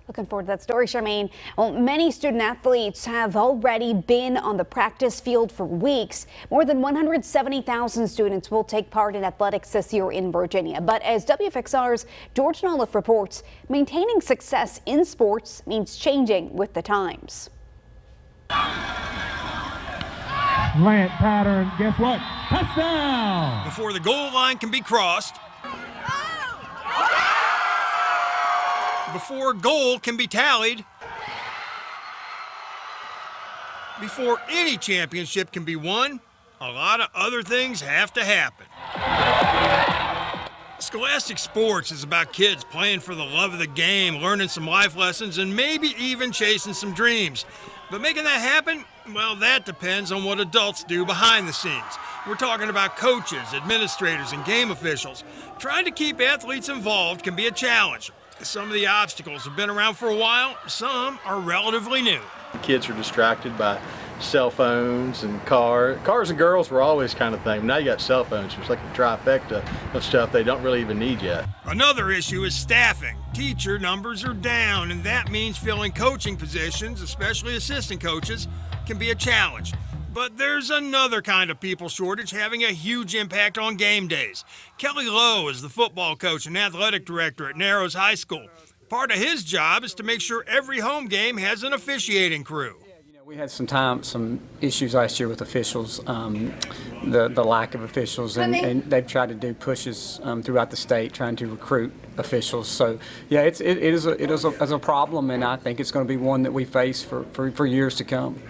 Looking forward to that story, Charmaine. Well, many student athletes have already been on the practice field for weeks. More than 170,000 students will take part in athletics this year in Virginia. But as WFXR's George Nolliff reports, maintaining success in sports means changing with the times. Slant pattern, guess what? Touchdown! Before the goal line can be crossed, before goal can be tallied, before any championship can be won, a lot of other things have to happen. Scholastic sports is about kids playing for the love of the game, learning some life lessons, and maybe even chasing some dreams. But making that happen, well, that depends on what adults do behind the scenes. We're talking about coaches, administrators, and game officials. Trying to keep athletes involved can be a challenge. Some of the obstacles have been around for a while, some are relatively new. Kids are distracted by cell phones and cars and girls were always kind of thing. Now you got cell phones, it's like a trifecta of stuff they don't really even need yet. Another issue is staffing. Teacher numbers are down, and that means filling coaching positions, especially assistant coaches, can be a challenge. But there's another kind of people shortage having a huge impact on game days. Kelly Lowe is the football coach and athletic director at Narrows High School. Part of his job is to make sure every home game has an officiating crew. We had some issues last year with officials, the lack of officials, and they've tried to do pushes throughout the state trying to recruit officials. So yeah, it is a problem, and I think it's going to be one that we face for years to come.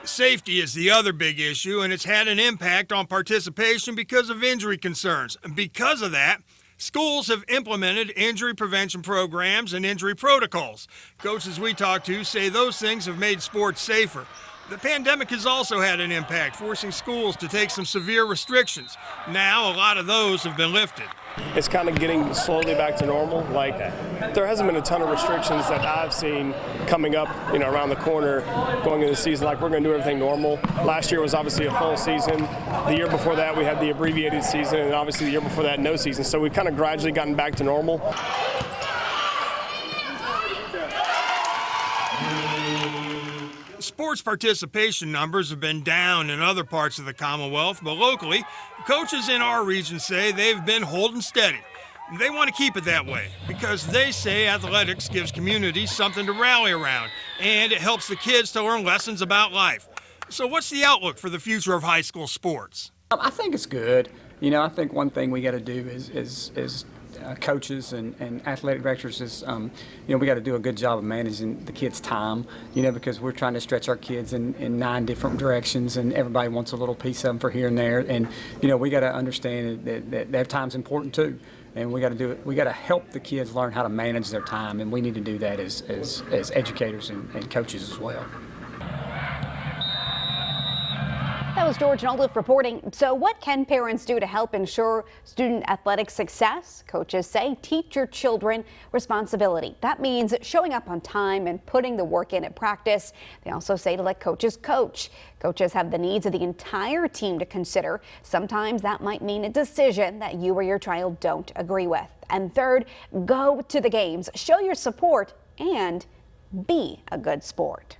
Safety is the other big issue, and it's had an impact on participation because of injury concerns. And because of that, schools have implemented injury prevention programs and injury protocols. Coaches we talk to say those things have made sports safer. The pandemic has also had an impact, forcing schools to take some severe restrictions. Now, a lot of those have been lifted. It's kind of getting slowly back to normal. Like, there hasn't been a ton of restrictions that I've seen coming up, around the corner going into the season. Like, we're going to do everything normal. Last year was obviously a full season. The year before that, we had the abbreviated season, and obviously the year before that, no season. So we've kind of gradually gotten back to normal. Sports participation numbers have been down in other parts of the Commonwealth, but locally, coaches in our region say they've been holding steady. They want to keep it that way because they say athletics gives communities something to rally around, and it helps the kids to learn lessons about life. So what's the outlook for the future of high school sports? I think it's good. I think one thing we got to do is coaches and athletic directors is, we got to do a good job of managing the kids' time, because we're trying to stretch our kids in 9 different directions, and everybody wants a little piece of them for here and there. And, we got to understand that their time's important too. And we got to do it. We got to help the kids learn how to manage their time, and we need to do that as educators and coaches as well. That was George Nolliff reporting. So what can parents do to help ensure student athletic success? Coaches say teach your children responsibility. That means showing up on time and putting the work in at practice. They also say to let coaches coach. Coaches have the needs of the entire team to consider. Sometimes that might mean a decision that you or your child don't agree with. And third, go to the games, show your support, and be a good sport.